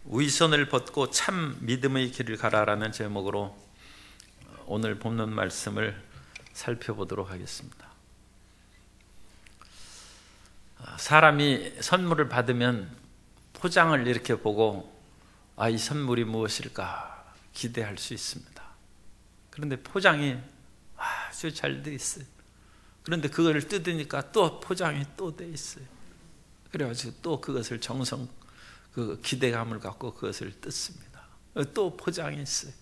위선을 벗고 참 믿음의 길을 가라라는 제목으로 오늘 본문 말씀을 살펴보도록 하겠습니다. 사람이 선물을 받으면 포장을 이렇게 보고 이 선물이 무엇일까 기대할 수 있습니다. 그런데 포장이 아주 잘 돼 있어요. 그런데 그걸 뜯으니까 또 포장이 또 돼 있어요. 그래가지고 또 그것을 그 기대감을 갖고 그것을 뜯습니다. 또 포장이 있어요.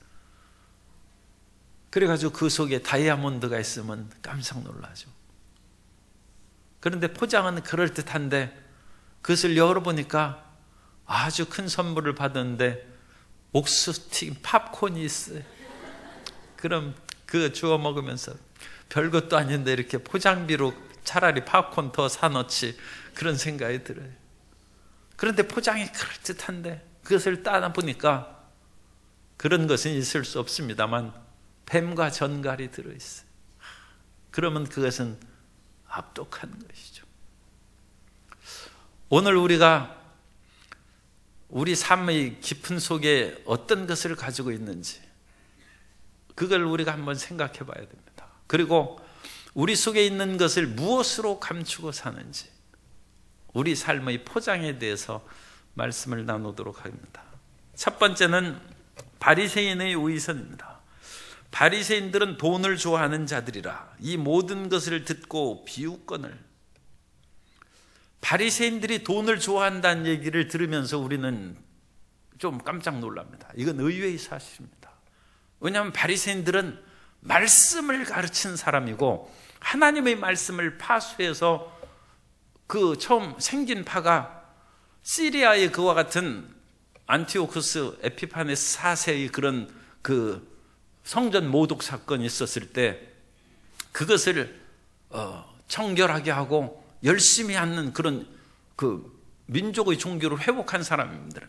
그래가지고 그 속에 다이아몬드가 있으면 깜짝 놀라죠. 그런데 포장은 그럴듯한데 그것을 열어보니까 아주 큰 선물을 받았는데 옥수수 튀김 팝콘이 있어요. 그럼 그거 주워 먹으면서 별것도 아닌데 이렇게 포장비로 차라리 팝콘 더 사놓지 그런 생각이 들어요. 그런데 포장이 그럴듯한데 그것을 따보니까 그런 것은 있을 수 없습니다만 뱀과 전갈이 들어있어요. 그러면 그것은 압독한 것이죠. 오늘 우리가 우리 삶의 깊은 속에 어떤 것을 가지고 있는지 그걸 우리가 한번 생각해 봐야 됩니다. 그리고 우리 속에 있는 것을 무엇으로 감추고 사는지 우리 삶의 포장에 대해서 말씀을 나누도록 합니다. 첫 번째는 바리새인의 위선입니다. 바리새인들은 돈을 좋아하는 자들이라 이 모든 것을 듣고 비웃거늘. 바리새인들이 돈을 좋아한다는 얘기를 들으면서 우리는 좀 깜짝 놀랍니다. 이건 의외의 사실입니다. 왜냐하면 바리새인들은 말씀을 가르치는 사람이고 하나님의 말씀을 파수해서 그 처음 생긴 파가 시리아의 그와 같은 안티오쿠스 에피파네스 4세의 그런 그 성전 모독 사건이 있었을 때 그것을 청결하게 하고 열심히 하는 그런 그 민족의 종교를 회복한 사람입니다.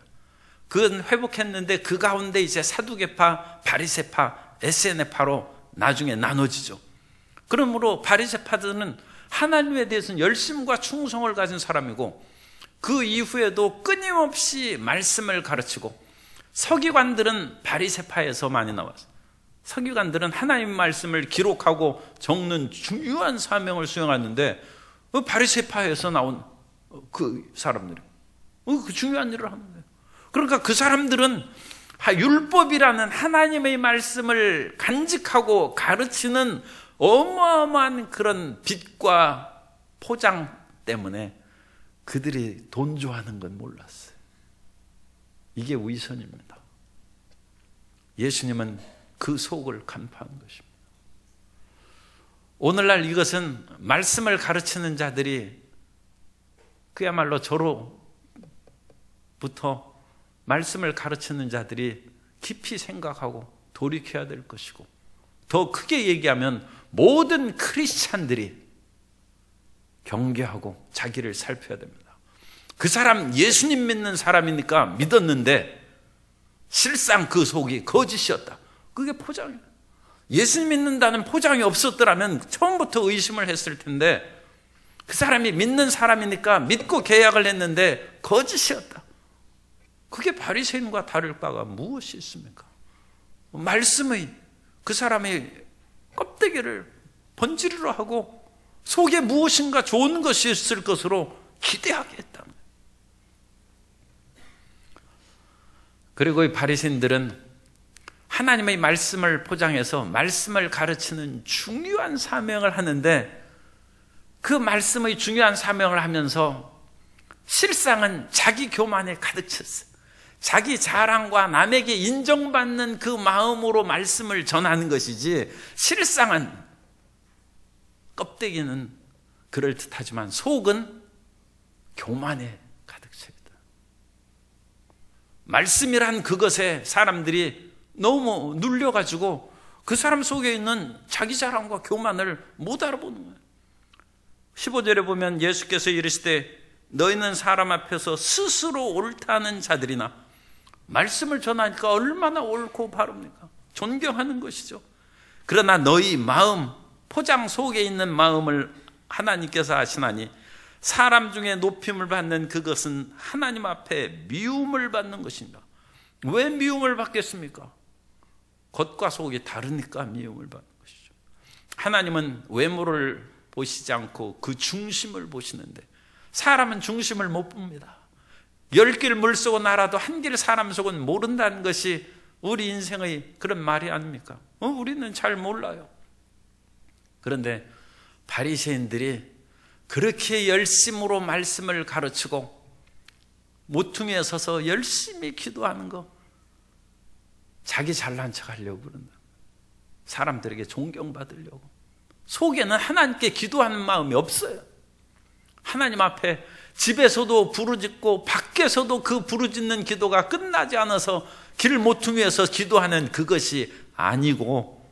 그건 회복했는데 그 가운데 이제 사두개파, 바리새파, 에세네파로 나중에 나눠지죠. 그러므로 바리새파들은 하나님에 대해서는 열심과 충성을 가진 사람이고 그 이후에도 끊임없이 말씀을 가르치고 서기관들은 바리새파에서 많이 나왔어요. 서기관들은 하나님 말씀을 기록하고 적는 중요한 사명을 수행하는데 바리새파에서 나온 그 사람들이 그 중요한 일을 하는 거예요. 그러니까 그 사람들은 율법이라는 하나님의 말씀을 간직하고 가르치는 어마어마한 그런 빛과 포장 때문에 그들이 돈 좋아하는 건 몰랐어요. 이게 위선입니다. 예수님은 그 속을 간파한 것입니다. 오늘날 이것은 말씀을 가르치는 자들이 그야말로 저로부터 말씀을 가르치는 자들이 깊이 생각하고 돌이켜야 될 것이고 더 크게 얘기하면 모든 크리스찬들이 경계하고 자기를 살펴야 됩니다. 그 사람 예수님 믿는 사람이니까 믿었는데 실상 그 속이 거짓이었다. 그게 포장이에요. 예수님 믿는다는 포장이 없었더라면 처음부터 의심을 했을 텐데 그 사람이 믿는 사람이니까 믿고 계약을 했는데 거짓이었다. 그게 바리새인과 다를 바가 무엇이 있습니까? 말씀의 그 사람의 껍데기를 번지르르 하고 속에 무엇인가 좋은 것이 있을 것으로 기대하게 했다. 그리고 이 바리새인들은 하나님의 말씀을 포장해서 말씀을 가르치는 중요한 사명을 하는데 그 말씀의 중요한 사명을 하면서 실상은 자기 교만에 가득 찼어요. 자기 자랑과 남에게 인정받는 그 마음으로 말씀을 전하는 것이지 실상은 껍데기는 그럴듯하지만 속은 교만에 가득 차 있다. 말씀이란 그것에 사람들이 너무 눌려가지고 그 사람 속에 있는 자기 자랑과 교만을 못 알아보는 거예요. 15절에 보면 예수께서 이르시되 너희는 사람 앞에서 스스로 옳다는 자들이나 말씀을 전하니까 얼마나 옳고 바릅니까? 존경하는 것이죠. 그러나 너희 마음, 포장 속에 있는 마음을 하나님께서 아시나니 사람 중에 높임을 받는 그것은 하나님 앞에 미움을 받는 것입니다. 왜 미움을 받겠습니까? 겉과 속이 다르니까 미움을 받는 것이죠. 하나님은 외모를 보시지 않고 그 중심을 보시는데, 사람은 중심을 못 봅니다. 10길 물속은 알아도 한 길 사람 속은 모른다는 것이 우리 인생의 그런 말이 아닙니까? 우리는 잘 몰라요. 그런데 바리새인들이 그렇게 열심으로 말씀을 가르치고 모퉁이에 서서 열심히 기도하는 거, 자기 잘난 척 하려고 그런다. 사람들에게 존경받으려고. 속에는 하나님께 기도하는 마음이 없어요. 하나님 앞에 집에서도 부르짖고 밖에서도 그 부르짖는 기도가 끝나지 않아서 길 모퉁이에서 기도하는 그것이 아니고,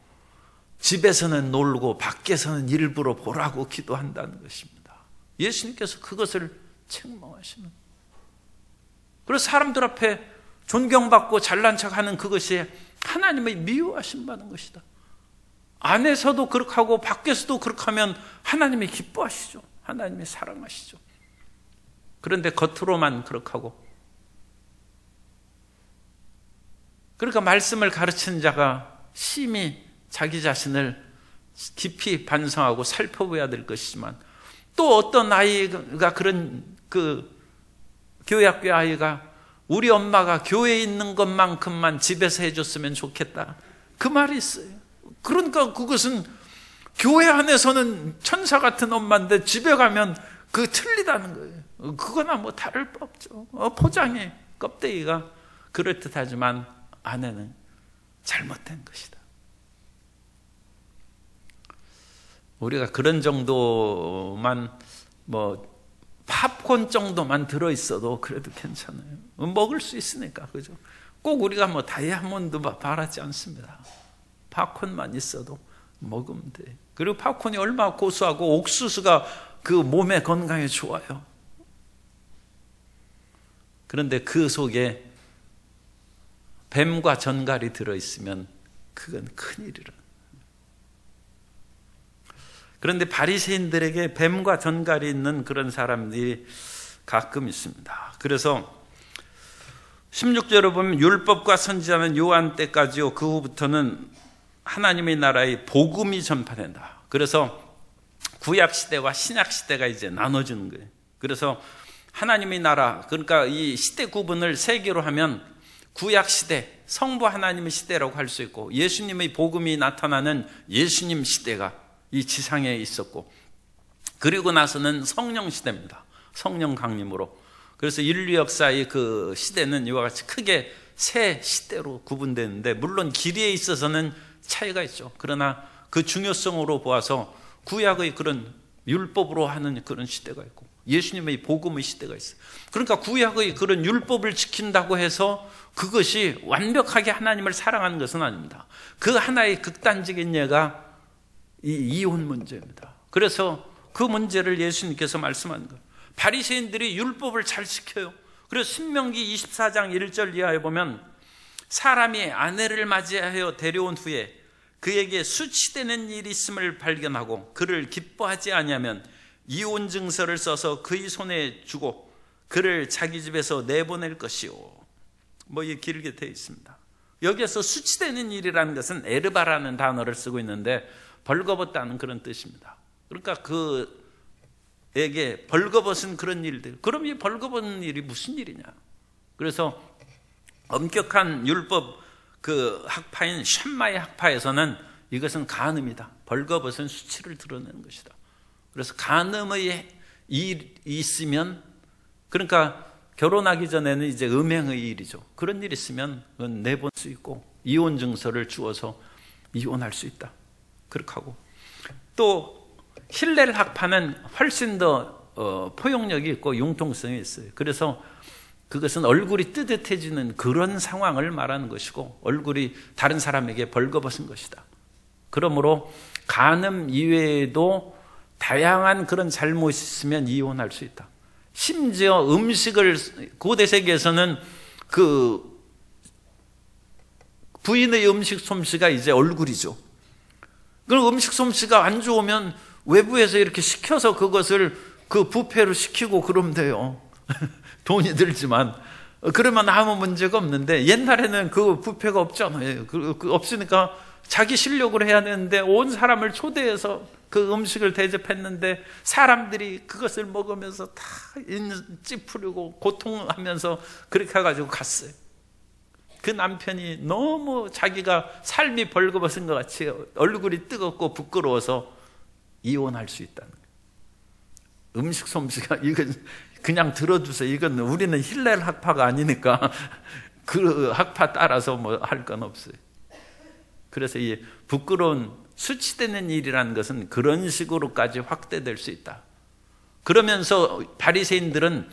집에서는 놀고 밖에서는 일부러 보라고 기도한다는 것입니다. 예수님께서 그것을 책망하시는. 그래서 사람들 앞에 존경받고 잘난 척하는 그것이 하나님의 미워하심 받는 것이다. 안에서도 그렇게 하고 밖에서도 그렇게 하면 하나님이 기뻐하시죠. 하나님이 사랑하시죠. 그런데 겉으로만 그렇게 하고, 그러니까 말씀을 가르치는 자가 심히 자기 자신을 깊이 반성하고 살펴봐야 될 것이지만, 또 어떤 아이가 그런 교회학교 아이가 우리 엄마가 교회에 있는 것만큼만 집에서 해줬으면 좋겠다, 그 말이 있어요. 그러니까 그것은 교회 안에서는 천사 같은 엄마인데 집에 가면 그 틀리다는 거예요. 그거나 뭐 다를 바 없죠. 포장의 껍데기가 그럴듯하지만 안에는 잘못된 것이다. 우리가 그런 정도만, 뭐 팝콘 정도만 들어있어도 그래도 괜찮아요. 먹을 수 있으니까, 그죠? 꼭 우리가 뭐 다이아몬드 바라지 않습니다. 팝콘만 있어도 먹으면 돼. 그리고 팝콘이 얼마나 고소하고 옥수수가 그 몸의 건강에 좋아요. 그런데 그 속에 뱀과 전갈이 들어있으면 그건 큰일이라. 그런데 바리새인들에게 뱀과 전갈이 있는 그런 사람들이 가끔 있습니다. 그래서 16절에 보면 율법과 선지자는 요한 때까지요, 그 후부터는 하나님의 나라의 복음이 전파된다. 그래서 구약 시대와 신약 시대가 이제 나눠지는 거예요. 그래서 하나님의 나라, 그러니까 이 시대 구분을 세 개로 하면 구약 시대, 성부 하나님의 시대라고 할 수 있고, 예수님의 복음이 나타나는 예수님 시대가 이 지상에 있었고, 그리고 나서는 성령 시대입니다. 성령 강림으로. 그래서 인류 역사의 그 시대는 이와 같이 크게 세 시대로 구분되는데, 물론 길이에 있어서는 차이가 있죠. 그러나 그 중요성으로 보아서 구약의 그런 율법으로 하는 그런 시대가 있고, 예수님의 복음의 시대가 있어요. 그러니까 구약의 그런 율법을 지킨다고 해서 그것이 완벽하게 하나님을 사랑하는 것은 아닙니다. 그 하나의 극단적인 예가 이 이혼 문제입니다. 그래서 그 문제를 예수님께서 말씀하는 거예요. 바리새인들이 율법을 잘 지켜요. 그래서 신명기 24장 1절 이하에 보면, 사람이 아내를 맞이하여 데려온 후에 그에게 수치되는 일이 있음을 발견하고 그를 기뻐하지 아니하면 이혼 증서를 써서 그의 손에 주고 그를 자기 집에서 내보낼 것이요. 뭐 이게 길게 되어 있습니다. 여기에서 수치되는 일이라는 것은 에르바라는 단어를 쓰고 있는데, 벌거벗다는 그런 뜻입니다. 그러니까 그에게 벌거벗은 그런 일들, 그럼 이 벌거벗은 일이 무슨 일이냐. 그래서 엄격한 율법 그 학파인 샴마의 학파에서는 이것은 간음이다. 벌거벗은 수치를 드러내는 것이다. 그래서 간음의 일이 있으면, 그러니까 결혼하기 전에는 이제 음행의 일이죠. 그런 일이 있으면 그건 내볼 수 있고 이혼 증서를 주어서 이혼할 수 있다. 그렇게 하고, 또 힐렐 학파는 훨씬 더 포용력이 있고 융통성이 있어요. 그래서 그것은 얼굴이 뜨뜻해지는 그런 상황을 말하는 것이고, 얼굴이 다른 사람에게 벌거벗은 것이다. 그러므로 간음 이외에도 다양한 그런 잘못이 있으면 이혼할 수 있다. 심지어 음식을, 고대 세계에서는 그 부인의 음식 솜씨가 이제 얼굴이죠. 그럼 음식 솜씨가 안 좋으면 외부에서 이렇게 시켜서 그것을 그 부페로 시키고 그러면 돼요. 돈이 들지만. 그러면 아무 문제가 없는데, 옛날에는 그 부페가 없잖아요. 없으니까 자기 실력으로 해야 되는데 온 사람을 초대해서 그 음식을 대접했는데 사람들이 그것을 먹으면서 다 찌푸리고 고통하면서 그렇게 해가지고 갔어요. 그 남편이 너무 자기가 삶이 벌거벗은 것 같이 얼굴이 뜨겁고 부끄러워서 이혼할 수 있다는 거예요. 음식 솜씨가 이건 그냥 들어주세요. 이건 우리는 힐렐 학파가 아니니까 그 학파 따라서 뭐 할 건 없어요. 그래서 이 부끄러운 수치되는 일이라는 것은 그런 식으로까지 확대될 수 있다. 그러면서 바리새인들은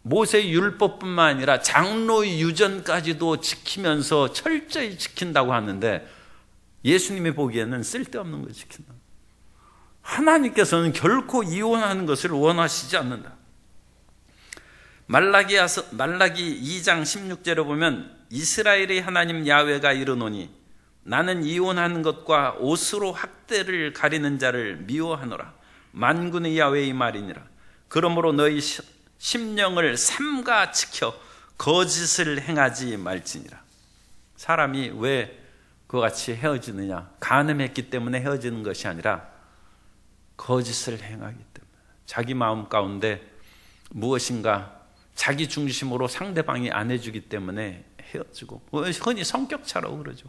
모세 율법뿐만 아니라 장로의 유전까지도 지키면서 철저히 지킨다고 하는데, 예수님이 보기에는 쓸데없는 걸 지킨다. 하나님께서는 결코 이혼하는 것을 원하시지 않는다. 말라기 2장 16절에 보면 이스라엘의 하나님 야훼가 이르노니 나는 이혼하는 것과 옷으로 학대를 가리는 자를 미워하노라. 만군의 야훼의 말이니라. 그러므로 너희 심령을 삼가 지켜 거짓을 행하지 말지니라. 사람이 왜 그와 같이 헤어지느냐? 간음했기 때문에 헤어지는 것이 아니라 거짓을 행하기 때문에, 자기 마음 가운데 무엇인가 자기 중심으로 상대방이 안 해주기 때문에 헤어지고, 흔히 성격차라고 그러죠.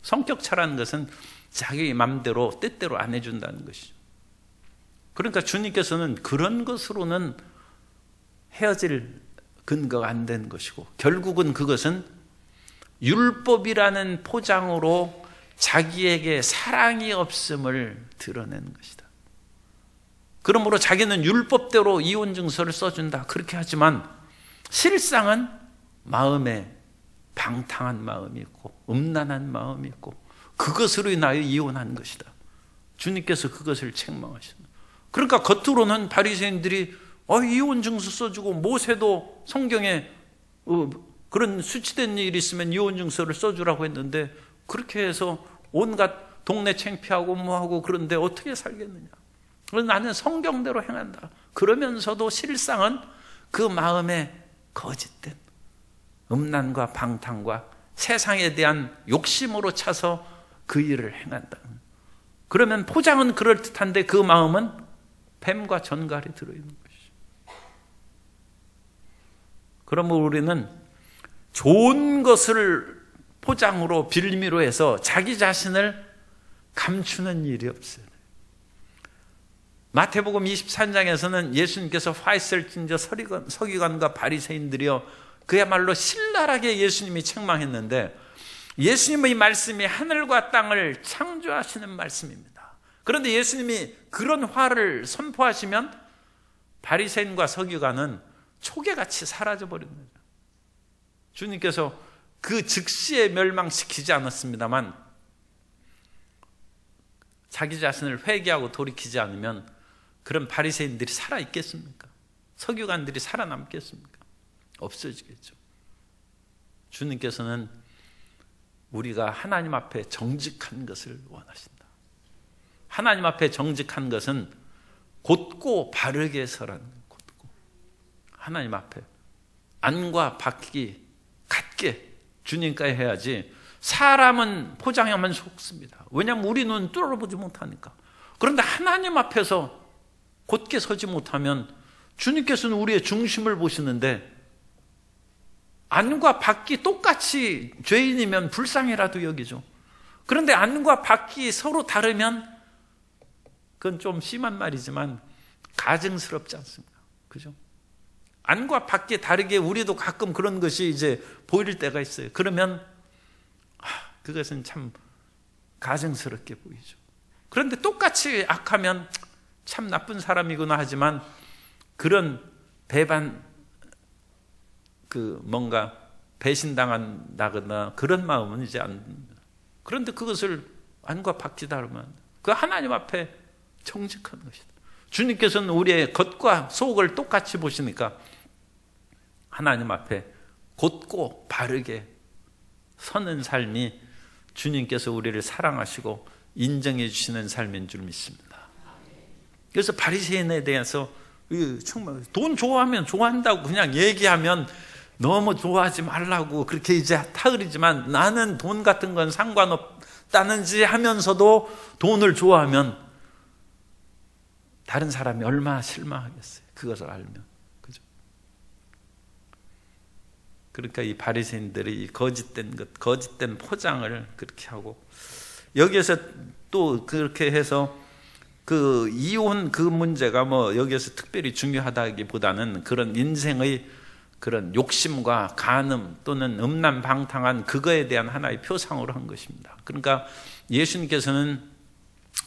성격차라는 것은 자기 마음대로 뜻대로 안 해준다는 것이죠. 그러니까 주님께서는 그런 것으로는 헤어질 근거가 안 된 것이고, 결국은 그것은 율법이라는 포장으로 자기에게 사랑이 없음을 드러내는 것이다. 그러므로 자기는 율법대로 이혼증서를 써준다 그렇게 하지만 실상은 마음에 방탕한 마음이 있고 음란한 마음이 있고 그것으로 인하여 이혼한 것이다. 주님께서 그것을 책망하신다. 그러니까 겉으로는 바리새인들이 이혼증서 써주고, 모세도 성경에 그런 수치된 일이 있으면 이혼증서를 써주라고 했는데 그렇게 해서 온갖 동네 창피하고 뭐하고 그런데 어떻게 살겠느냐. 그래서 나는 성경대로 행한다. 그러면서도 실상은 그 마음에 거짓된 음란과 방탕과 세상에 대한 욕심으로 차서 그 일을 행한다. 그러면 포장은 그럴듯한데 그 마음은 뱀과 전갈이 들어있는 것이죠. 그러면 우리는 좋은 것을 포장으로 빌미로 해서 자기 자신을 감추는 일이 없어요. 마태복음 23장에서는 예수님께서 화 있을 진저 서기관과 바리새인들이여 그야말로 신랄하게 예수님이 책망했는데, 예수님의 말씀이 하늘과 땅을 창조하시는 말씀입니다. 그런데 예수님이 그런 화를 선포하시면 바리새인과 서기관은 초계같이 사라져버리는 거죠. 주님께서 그 즉시에 멸망시키지 않았습니다만 자기 자신을 회개하고 돌이키지 않으면 그런 바리새인들이 살아있겠습니까? 서기관들이 살아남겠습니까? 없어지겠죠. 주님께서는 우리가 하나님 앞에 정직한 것을 원하신다. 하나님 앞에 정직한 것은 곧고 바르게 서라는 거예요. 곧고. 하나님 앞에 안과 밖이 같게 주님께 해야지, 사람은 포장하면 속습니다. 왜냐하면 우리 눈 뚫어보지 못하니까. 그런데 하나님 앞에서 곧게 서지 못하면 주님께서는 우리의 중심을 보시는데, 안과 밖이 똑같이 죄인이면 불쌍히라도 여기죠. 그런데 안과 밖이 서로 다르면 그건 좀 심한 말이지만 가증스럽지 않습니까? 그죠? 안과 밖이 다르게 우리도 가끔 그런 것이 이제 보일 때가 있어요. 그러면 그것은 참 가증스럽게 보이죠. 그런데 똑같이 악하면 참 나쁜 사람이구나 하지만 그런 배반, 뭔가 배신당한다거나 그런 마음은 이제 안 듭니다. 그런데 그것을 안과 밖이 다르면 그 하나님 앞에 정직한 것이다. 주님께서는 우리의 겉과 속을 똑같이 보시니까 하나님 앞에 곧고 바르게 서는 삶이 주님께서 우리를 사랑하시고 인정해 주시는 삶인 줄 믿습니다. 그래서 바리새인에 대해서 정말 돈 좋아하면 좋아한다고 그냥 얘기하면 너무 좋아하지 말라고 그렇게 이제 타으리지만, 나는 돈 같은 건 상관없다는지 하면서도 돈을 좋아하면 다른 사람이 얼마나 실망하겠어요. 그것을 알면. 그죠? 그러니까 이 바리새인들이 이 거짓된 포장을 그렇게 하고, 여기에서 또 그렇게 해서 그 이혼 그 문제가 뭐 여기에서 특별히 중요하다기보다는 그런 인생의 그런 욕심과 간음 또는 음란방탕한 그거에 대한 하나의 표상으로 한 것입니다. 그러니까 예수님께서는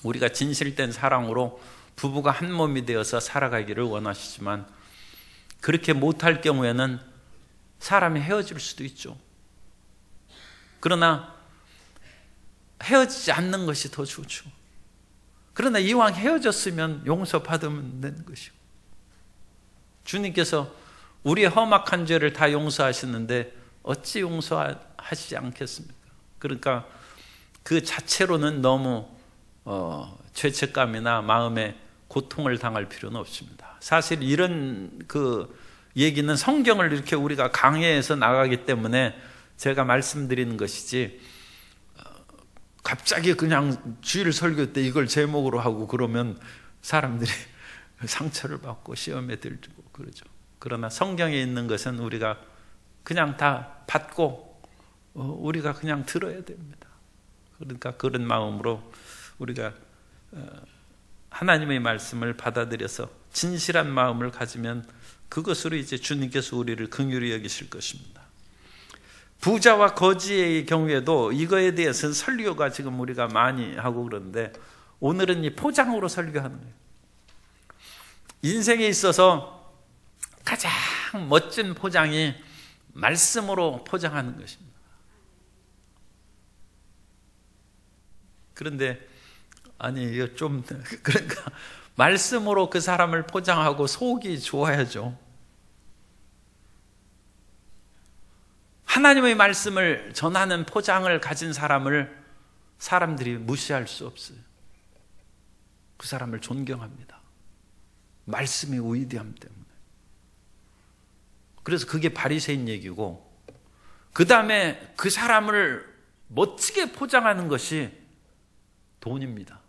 우리가 진실된 사랑으로 부부가 한 몸이 되어서 살아가기를 원하시지만, 그렇게 못할 경우에는 사람이 헤어질 수도 있죠. 그러나 헤어지지 않는 것이 더 좋죠. 그러나 이왕 헤어졌으면 용서받으면 되는 것이고, 주님께서 우리의 험악한 죄를 다 용서하시는데 어찌 용서하시지 않겠습니까? 그러니까 그 자체로는 너무 죄책감이나 마음에 고통을 당할 필요는 없습니다. 사실 이런 그 얘기는 성경을 이렇게 우리가 강해해서 나가기 때문에 제가 말씀드리는 것이지, 갑자기 그냥 주일 설교 때 이걸 제목으로 하고 그러면 사람들이 상처를 받고 시험에 들고 그러죠. 그러나 성경에 있는 것은 우리가 그냥 다 받고 우리가 그냥 들어야 됩니다. 그러니까 그런 마음으로 우리가 하나님의 말씀을 받아들여서 진실한 마음을 가지면 그것으로 이제 주님께서 우리를 긍휼히 여기실 것입니다. 부자와 거지의 경우에도 이거에 대해서 설교가 지금 우리가 많이 하고 그러는데, 오늘은 이 포장으로 설교하는 거예요. 인생에 있어서 가장 멋진 포장이 말씀으로 포장하는 것입니다. 그런데 아니 이거 좀 그러니까 말씀으로 그 사람을 포장하고 속이 좋아야죠. 하나님의 말씀을 전하는 포장을 가진 사람을 사람들이 무시할 수 없어요. 그 사람을 존경합니다. 말씀의 위대함 때문에. 그래서 그게 바리새인 얘기고, 그 다음에 그 사람을 멋지게 포장하는 것이 돈입니다.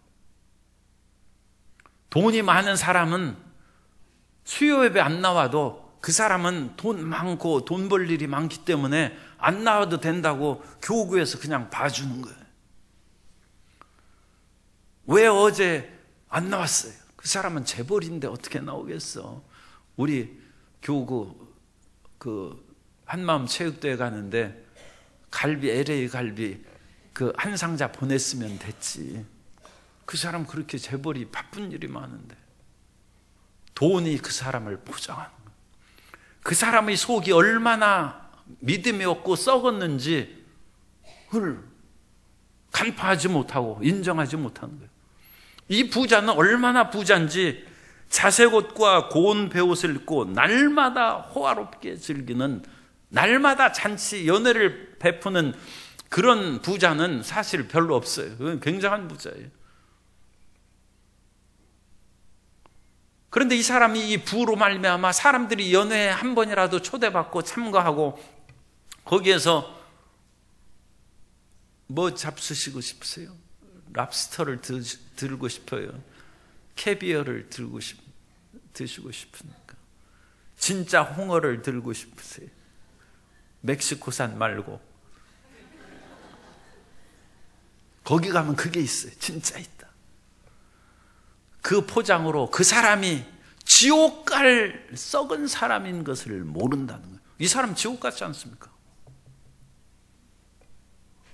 돈이 많은 사람은 수요 예배 안 나와도 그 사람은 돈 많고 돈 벌 일이 많기 때문에 안 나와도 된다고 교구에서 그냥 봐주는 거예요. 왜 어제 안 나왔어요? 그 사람은 재벌인데 어떻게 나오겠어? 우리 교구 그 한마음 체육대회 가는데 갈비, LA 갈비 그 한 상자 보냈으면 됐지. 그 사람 그렇게 재벌이 바쁜 일이 많은데 돈이 그 사람을 포장하는 거예요. 그 사람의 속이 얼마나 믿음이 없고 썩었는지 그걸 간파하지 못하고 인정하지 못하는 거예요. 이 부자는 얼마나 부자인지 자색옷과 고운 베옷을 입고 날마다 호화롭게 즐기는, 날마다 잔치 연회를 베푸는 그런 부자는 사실 별로 없어요. 그건 굉장한 부자예요. 그런데 이 사람이 이 부로 말미암아 사람들이 연회에 한 번이라도 초대받고 참가하고 거기에서 뭐 잡수시고 싶으세요? 랍스터를 들고 싶어요? 캐비어를 드시고 싶으니까? 진짜 홍어를 들고 싶으세요? 멕시코산 말고. 거기 가면 그게 있어요. 진짜 있다. 그 포장으로 그 사람이 지옥 갈 썩은 사람인 것을 모른다는 거예요. 이 사람 지옥 같지 않습니까?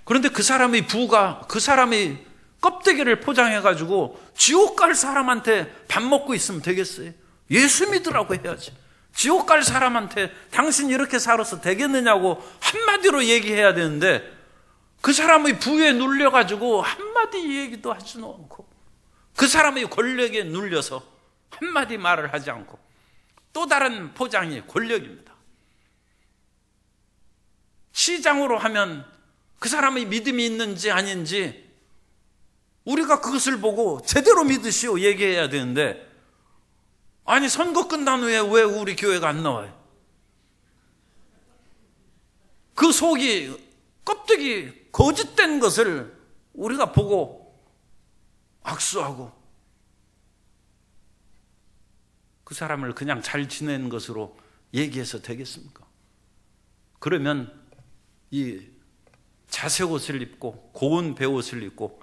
그런데 그 사람의 부가 그 사람의 껍데기를 포장해가지고 지옥 갈 사람한테 밥 먹고 있으면 되겠어요? 예수 믿으라고 해야지. 지옥 갈 사람한테 당신 이렇게 살아서 되겠느냐고 한마디로 얘기해야 되는데, 그 사람의 부에 눌려가지고 한마디 얘기도 하지는 않고, 그 사람의 권력에 눌려서 한마디 말을 하지 않고, 또 다른 포장이 권력입니다. 시장으로 하면 그 사람의 믿음이 있는지 아닌지 우리가 그것을 보고 제대로 믿으시오 얘기해야 되는데, 아니 선거 끝난 후에 왜 우리 교회가 안 나와요? 그 속이 껍데기 거짓된 것을 우리가 보고 악수하고 그 사람을 그냥 잘 지낸 것으로 얘기해서 되겠습니까? 그러면 이 자색 옷을 입고 고운 배옷을 입고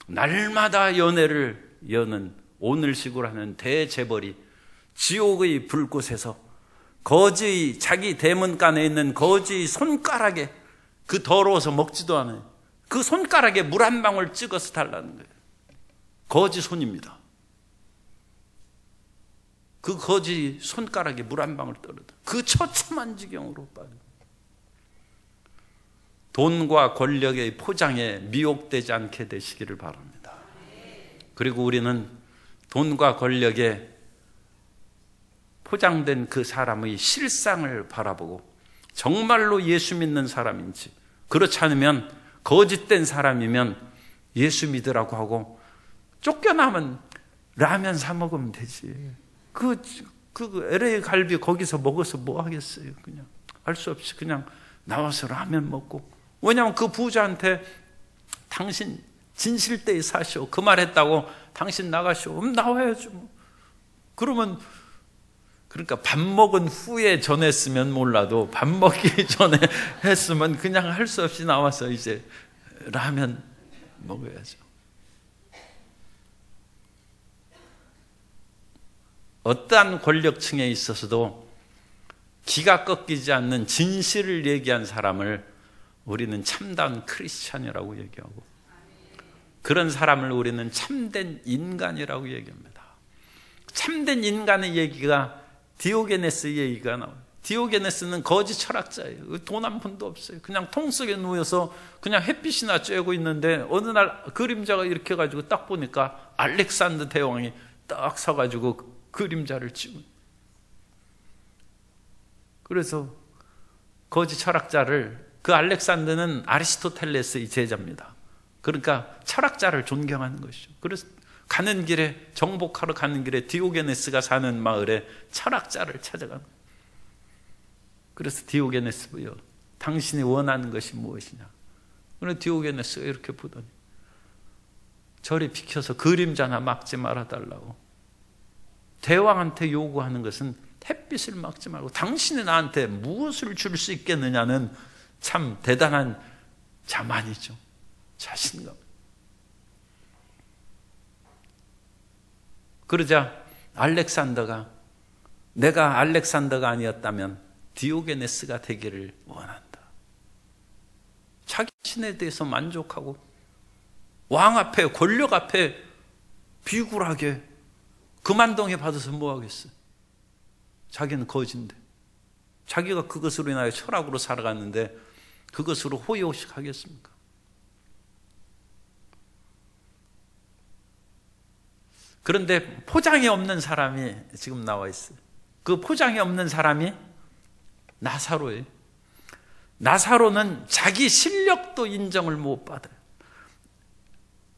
날마다 연애를 여는 오늘식으로 하는 대재벌이 지옥의 불꽃에서 거지의 자기 대문간에 있는 거지의 손가락에 그 더러워서 먹지도 않아요. 그 손가락에 물 한 방울 찍어서 달라는 거예요. 거지 손입니다. 그 거지 손가락에 물 한 방울 떨어져. 그 처참한 지경으로 빠져. 돈과 권력의 포장에 미혹되지 않게 되시기를 바랍니다. 그리고 우리는 돈과 권력에 포장된 그 사람의 실상을 바라보고 정말로 예수 믿는 사람인지, 그렇지 않으면 거짓된 사람이면 예수 믿으라고 하고 쫓겨나면 라면 사 먹으면 되지. 그 LA 갈비 거기서 먹어서 뭐 하겠어요? 그냥 할 수 없이 그냥 나와서 라면 먹고. 왜냐하면 그 부자한테 당신 진실되이 사시오 그 말했다고 당신 나가시오. 그럼 나와야죠. 뭐. 그러면 그러니까 밥 먹은 후에 전했으면 몰라도 밥 먹기 전에 했으면 그냥 할 수 없이 나와서 이제 라면 먹어야죠. 어떠한 권력층에 있어서도 기가 꺾이지 않는 진실을 얘기한 사람을 우리는 참다운 크리스찬이라고 얘기하고, 그런 사람을 우리는 참된 인간이라고 얘기합니다. 참된 인간의 얘기가 디오게네스 얘기가 나와요. 디오게네스는 거지 철학자예요. 돈 한 푼도 없어요. 그냥 통 속에 누워서 그냥 햇빛이나 쬐고 있는데 어느 날 그림자가 이렇게 해가지고 딱 보니까 알렉산더 대왕이 딱 서가지고 그림자를 찍은. 그래서 거지 철학자를, 그 알렉산더는 아리스토텔레스의 제자입니다. 그러니까 철학자를 존경하는 것이죠. 그래서 가는 길에, 정복하러 가는 길에 디오게네스가 사는 마을에 철학자를 찾아가는 거예요. 그래서 디오게네스요, 당신이 원하는 것이 무엇이냐? 그래서 디오게네스가 이렇게 보더니 저리 비켜서 그림자나 막지 말아달라고. 대왕한테 요구하는 것은 햇빛을 막지 말고 당신이 나한테 무엇을 줄 수 있겠느냐는 참 대단한 자만이죠. 자신감. 그러자 알렉산더가, 내가 알렉산더가 아니었다면 디오게네스가 되기를 원한다. 자기 신에 대해서 만족하고 왕 앞에, 권력 앞에 비굴하게 그만동에 받아서 뭐 하겠어요? 자기는 거지인데, 자기가 그것으로 인하여 철학으로 살아갔는데 그것으로 호의호식 하겠습니까? 그런데 포장이 없는 사람이 지금 나와 있어요. 그 포장이 없는 사람이 나사로예요. 나사로는 자기 실력도 인정을 못 받아요.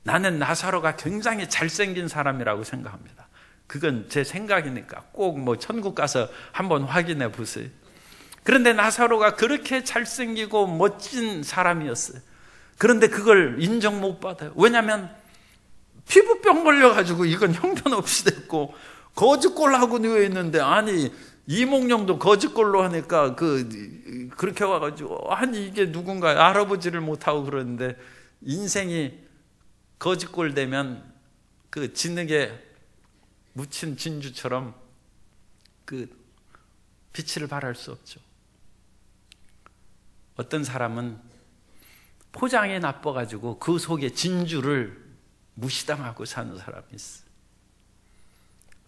나는 나사로가 굉장히 잘생긴 사람이라고 생각합니다. 그건 제 생각이니까 꼭 뭐 천국 가서 한번 확인해 보세요. 그런데 나사로가 그렇게 잘생기고 멋진 사람이었어요. 그런데 그걸 인정 못 받아요. 왜냐하면 피부병 걸려가지고 이건 형편없이 됐고 거짓골하고 누워있는데, 아니 이몽룡도 거짓골로 하니까 그렇게 와가지고 아니 이게 누군가 알아보지를 못하고 그러는데, 인생이 거짓골 되면 그 진흙에 묻힌 진주처럼 그 빛을 발할 수 없죠. 어떤 사람은 포장이 나빠가지고 그 속에 진주를 무시당하고 사는 사람이 있어요.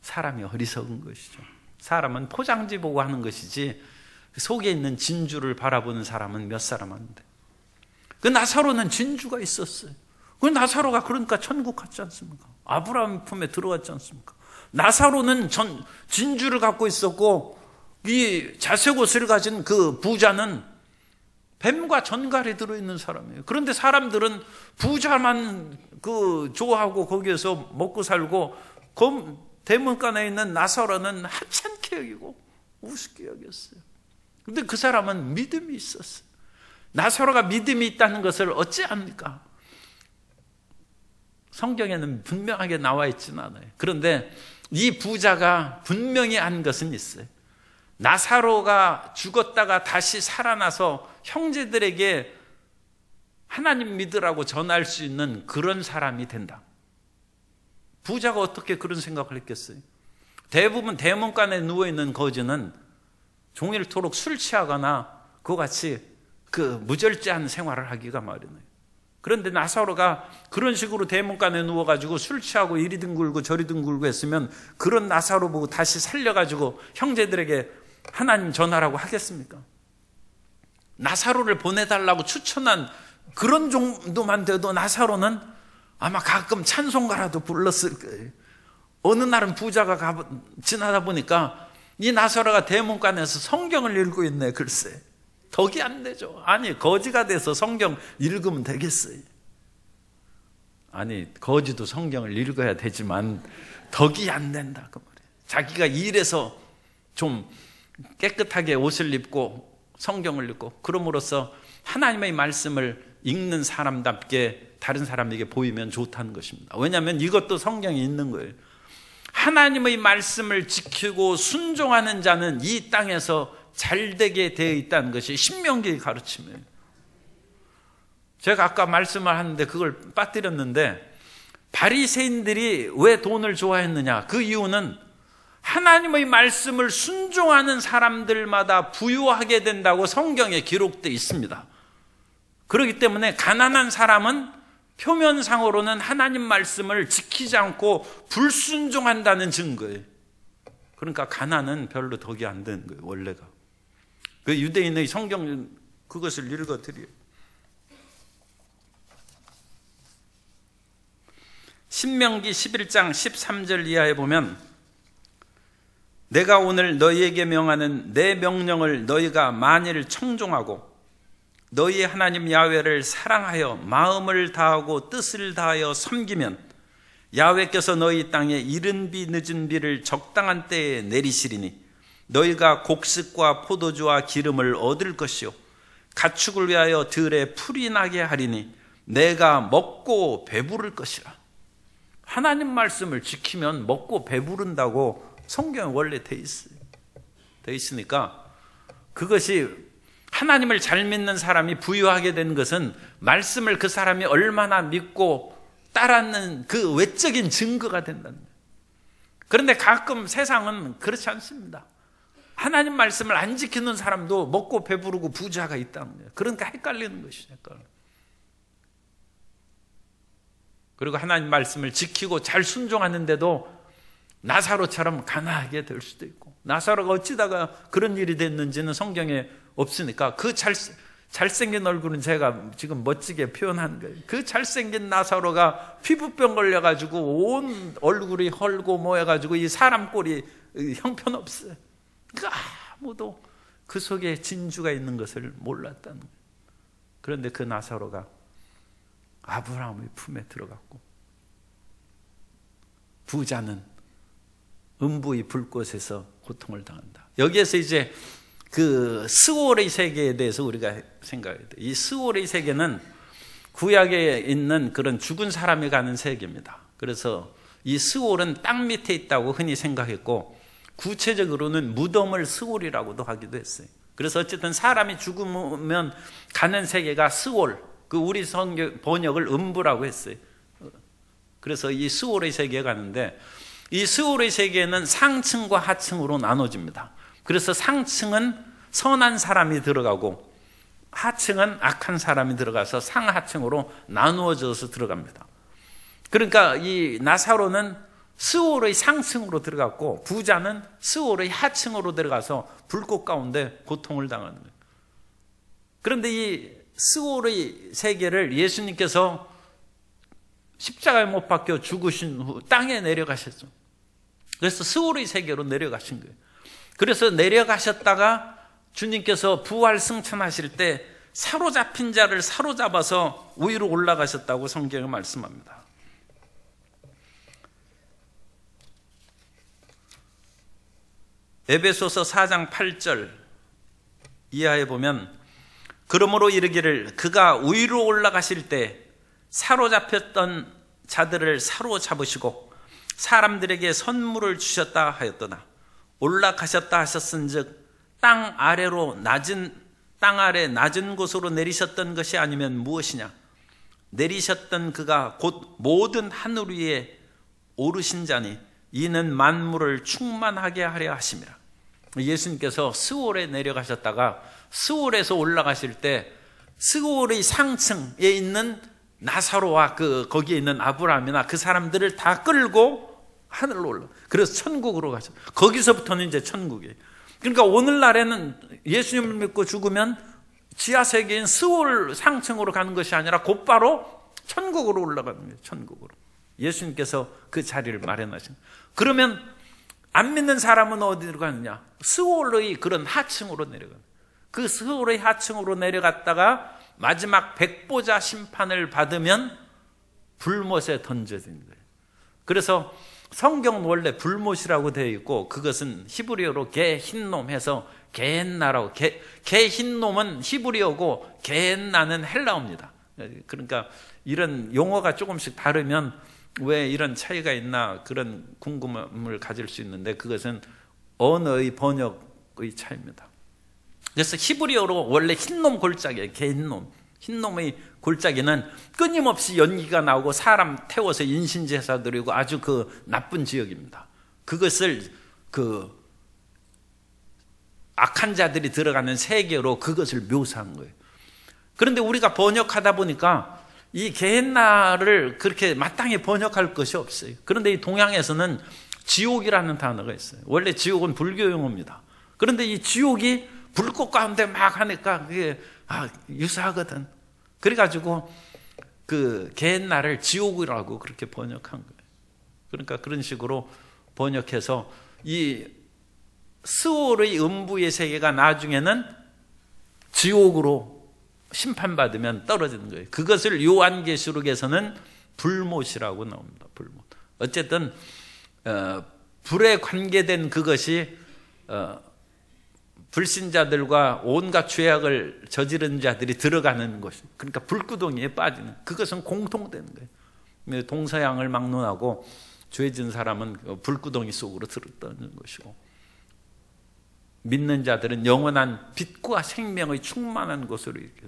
사람이 어리석은 것이죠. 사람은 포장지 보고 하는 것이지 속에 있는 진주를 바라보는 사람은 몇 사람 안 돼. 그 나사로는 진주가 있었어요. 그 나사로가 그러니까 천국 갔지 않습니까? 아브라함 품에 들어갔지 않습니까? 나사로는 진주를 갖고 있었고, 이 자색 옷을 가진 그 부자는 뱀과 전갈이 들어있는 사람이에요. 그런데 사람들은 부자만 좋아하고 거기에서 먹고 살고 대문간에 있는 나사로는 하찮게 여기고 우습게 여겼어요. 근데 그 사람은 믿음이 있었어요. 나사로가 믿음이 있다는 것을 어찌합니까? 성경에는 분명하게 나와 있지는 않아요. 그런데 이 부자가 분명히 한 것은 있어요. 나사로가 죽었다가 다시 살아나서 형제들에게 하나님 믿으라고 전할 수 있는 그런 사람이 된다. 부자가 어떻게 그런 생각을 했겠어요? 대부분 대문간에 누워있는 거지는 종일토록 술 취하거나 그와 같이 그 무절제한 생활을 하기가 마련해요. 그런데 나사로가 그런 식으로 대문간에 누워가지고 술 취하고 이리 둥글고 저리 둥글고 했으면 그런 나사로 보고 다시 살려가지고 형제들에게 하나님 전하라고 하겠습니까? 나사로를 보내달라고 추천한 그런 정도만 돼도 나사로는 아마 가끔 찬송가라도 불렀을 거예요. 어느 날은 부자가 지나다 보니까 이 나사로가 대문간에서 성경을 읽고 있네. 글쎄, 덕이 안 되죠. 아니, 거지가 돼서 성경 읽으면 되겠어요? 아니, 거지도 성경을 읽어야 되지만 덕이 안 된다 그 말이에요. 자기가 일해서 좀 깨끗하게 옷을 입고 성경을 읽고 그럼으로써 하나님의 말씀을 읽는 사람답게 다른 사람에게 보이면 좋다는 것입니다. 왜냐하면 이것도 성경에 있는 거예요. 하나님의 말씀을 지키고 순종하는 자는 이 땅에서 잘되게 되어 있다는 것이 신명기의 가르침이에요. 제가 아까 말씀을 하는데 그걸 빠뜨렸는데, 바리새인들이 왜 돈을 좋아했느냐? 그 이유는 하나님의 말씀을 순종하는 사람들마다 부유하게 된다고 성경에 기록되어 있습니다. 그렇기 때문에 가난한 사람은 표면상으로는 하나님 말씀을 지키지 않고 불순종한다는 증거예요. 그러니까 가난은 별로 덕이 안 되는 거예요, 원래가. 그 유대인의 성경 그것을 읽어드려요. 신명기 11장 13절 이하에 보면, 내가 오늘 너희에게 명하는 내 명령을 너희가 만일 청종하고 너희의 하나님 야훼를 사랑하여 마음을 다하고 뜻을 다하여 섬기면 야훼께서 너희 땅에 이른 비 늦은 비를 적당한 때에 내리시리니 너희가 곡식과 포도주와 기름을 얻을 것이요 가축을 위하여 들에 풀이 나게 하리니 내가 먹고 배부를 것이라. 하나님 말씀을 지키면 먹고 배부른다고 성경에 원래 돼 있으니까 그것이 하나님을 잘 믿는 사람이 부유하게 된 것은 말씀을 그 사람이 얼마나 믿고 따랐는 그 외적인 증거가 된다는 거예요. 그런데 가끔 세상은 그렇지 않습니다. 하나님 말씀을 안 지키는 사람도 먹고 배부르고 부자가 있다는 거예요. 그러니까 헷갈리는 것이죠. 그리고 하나님 말씀을 지키고 잘 순종하는데도 나사로처럼 가난하게 될 수도 있고, 나사로가 어찌다가 그런 일이 됐는지는 성경에 없으니까 그 잘생긴 얼굴은 제가 지금 멋지게 표현한 거예요. 그 잘생긴 나사로가 피부병 걸려가지고 온 얼굴이 헐고 뭐 해가지고 이 사람 꼴이 형편없어요. 그러니까 아무도 그 속에 진주가 있는 것을 몰랐다는 거예요. 그런데 그 나사로가 아브라함의 품에 들어갔고, 부자는 음부의 불꽃에서 고통을 당한다. 여기에서 이제 그 스올의 세계에 대해서 우리가 생각해야 돼요. 이 스올의 세계는 구약에 있는 그런 죽은 사람이 가는 세계입니다. 그래서 이 스올은 땅 밑에 있다고 흔히 생각했고, 구체적으로는 무덤을 스올이라고도 하기도 했어요. 그래서 어쨌든 사람이 죽으면 가는 세계가 스올, 그 우리 성경 번역을 음부라고 했어요. 그래서 이 스올의 세계에 가는데, 이 스올의 세계는 상층과 하층으로 나눠집니다. 그래서 상층은 선한 사람이 들어가고 하층은 악한 사람이 들어가서 상하층으로 나누어져서 들어갑니다. 그러니까 이 나사로는 스올의 상층으로 들어갔고 부자는 스올의 하층으로 들어가서 불꽃 가운데 고통을 당하는 거예요. 그런데 이 스올의 세계를 예수님께서 십자가에 못 박혀 죽으신 후 땅에 내려가셨죠. 그래서 스올의 세계로 내려가신 거예요. 그래서 내려가셨다가 주님께서 부활 승천하실 때 사로잡힌 자를 사로잡아서 위로 올라가셨다고 성경에 말씀합니다. 에베소서 4장 8절 이하에 보면 그러므로 이르기를 그가 위로 올라가실 때 사로잡혔던 자들을 사로잡으시고 사람들에게 선물을 주셨다 하였더나 올라가셨다 하셨은즉 땅 아래 낮은 곳으로 내리셨던 것이 아니면 무엇이냐. 내리셨던 그가 곧 모든 하늘 위에 오르신 자니 이는 만물을 충만하게 하려 하심이라. 예수님께서 스올에 내려가셨다가 스올에서 올라가실 때 스올의 상층에 있는 나사로와 거기에 있는 아브라함이나 그 사람들을 다 끌고 하늘로 올라. 그래서 천국으로 가죠. 거기서부터는 이제 천국이에요. 그러니까 오늘날에는 예수님을 믿고 죽으면 지하세계인 스올 상층으로 가는 것이 아니라 곧바로 천국으로 올라가는 거예요. 천국으로. 예수님께서 그 자리를 마련하신. 그러면 안 믿는 사람은 어디로 가느냐? 스올의 그런 하층으로 내려가는. 그 스올의 하층으로 내려갔다가 마지막 백보자 심판을 받으면 불못에 던져진 거예요. 그래서 성경은 원래 불못이라고 되어 있고 그것은 히브리어로 게힌놈 해서 게헨나라고. 게힌놈은 히브리어고 게헨나는 헬라어입니다. 그러니까 이런 용어가 조금씩 다르면 왜 이런 차이가 있나 그런 궁금함을 가질 수 있는데 그것은 언어의 번역의 차이입니다. 그래서 히브리어로 원래 흰놈 골짜기예요. 게흰놈. 흰놈의 골짜기는 끊임없이 연기가 나오고 사람 태워서 인신제사 드리고 아주 그 나쁜 지역입니다. 그것을 악한 자들이 들어가는 세계로 그것을 묘사한 거예요. 그런데 우리가 번역하다 보니까 이 게헨나를 그렇게 마땅히 번역할 것이 없어요. 그런데 이 동양에서는 지옥이라는 단어가 있어요. 원래 지옥은 불교 용어입니다. 그런데 이 지옥이 불꽃 가운데 막 하니까 그게 유사하거든. 그래가지고 그 게헨나를 지옥이라고 그렇게 번역한 거예요. 그러니까 그런 식으로 번역해서 이 스올의 음부의 세계가 나중에는 지옥으로 심판받으면 떨어지는 거예요. 그것을 요한계시록에서는 불못이라고 나옵니다. 불못. 어쨌든 불에 관계된 그것이 불신자들과 온갖 죄악을 저지른 자들이 들어가는 것이, 그러니까 불구덩이에 빠지는, 그것은 공통되는 거예요. 동서양을 막론하고 죄진 사람은 불구덩이 속으로 들었다는 것이고, 믿는 자들은 영원한 빛과 생명의 충만한 곳으로 이렇게.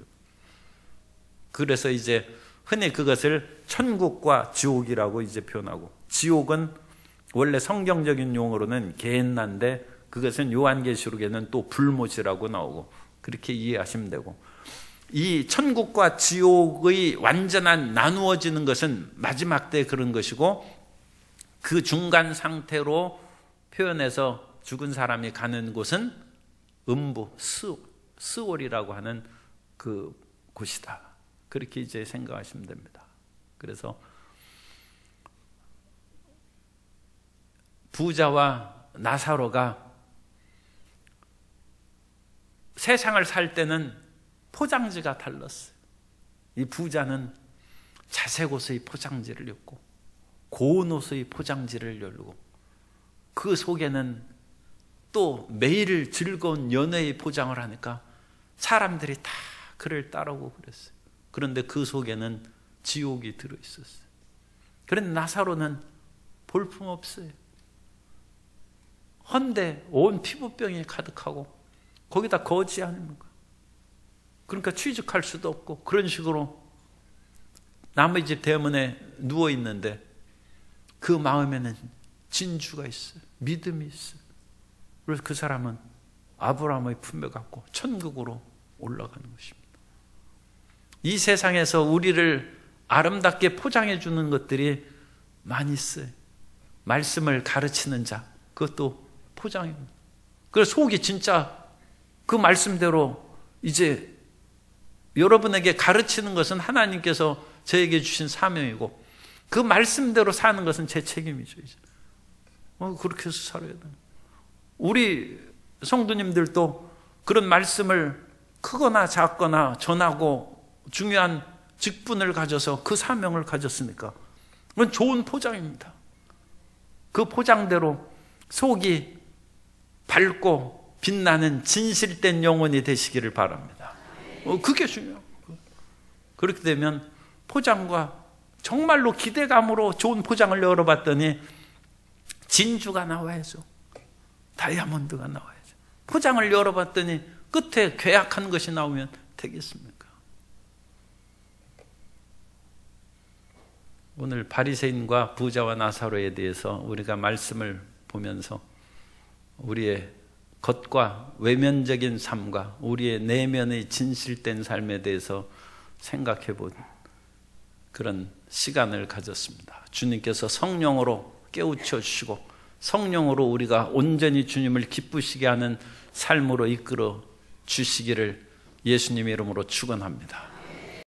그래서 이제 흔히 그것을 천국과 지옥이라고 이제 표현하고, 지옥은 원래 성경적인 용어로는 게헨나인데 그것은 요한계시록에는 또 불못이라고 나오고, 그렇게 이해하시면 되고, 이 천국과 지옥의 완전한 나누어지는 것은 마지막 때 그런 것이고, 그 중간 상태로 표현해서 죽은 사람이 가는 곳은 음부, 스올이라고 하는 그 곳이다. 그렇게 이제 생각하시면 됩니다. 그래서 부자와 나사로가 세상을 살 때는 포장지가 달랐어요. 이 부자는 자색 옷의 포장지를 입고 고운 옷의 포장지를 열고, 그 속에는 또 매일 즐거운 연애의 포장을 하니까 사람들이 다 그를 따르고 그랬어요. 그런데 그 속에는 지옥이 들어있었어요. 그런데 나사로는 볼품없어요. 헌데 온 피부병이 가득하고 거기다 거지 아닙니까? 그러니까 취직할 수도 없고, 그런 식으로 남의 집 대문에 누워있는데 그 마음에는 진주가 있어요. 믿음이 있어요. 그래서 그 사람은 아브라함의 품에 갖고 천국으로 올라가는 것입니다. 이 세상에서 우리를 아름답게 포장해 주는 것들이 많이 있어요. 말씀을 가르치는 자, 그것도 포장입니다. 그래서 속이 진짜 그 말씀대로 이제 여러분에게 가르치는 것은 하나님께서 저에게 주신 사명이고, 그 말씀대로 사는 것은 제 책임이죠. 이제. 그렇게 해서 살아야 돼요. 우리 성도님들도 그런 말씀을 크거나 작거나 전하고 중요한 직분을 가져서 그 사명을 가졌으니까 그건 좋은 포장입니다. 그 포장대로 속이 밝고 빛나는 진실된 영혼이 되시기를 바랍니다. 그게 중요해요. 그렇게 되면 포장과 정말로 기대감으로 좋은 포장을 열어봤더니 진주가 나와야죠. 다이아몬드가 나와야죠. 포장을 열어봤더니 끝에 괴악한 것이 나오면 되겠습니까? 오늘 바리새인과 부자와 나사로에 대해서 우리가 말씀을 보면서 우리의 겉과 외면적인 삶과 우리의 내면의 진실된 삶에 대해서 생각해 본 그런 시간을 가졌습니다. 주님께서 성령으로 깨우쳐 주시고 성령으로 우리가 온전히 주님을 기쁘시게 하는 삶으로 이끌어 주시기를 예수님의 이름으로 축원합니다.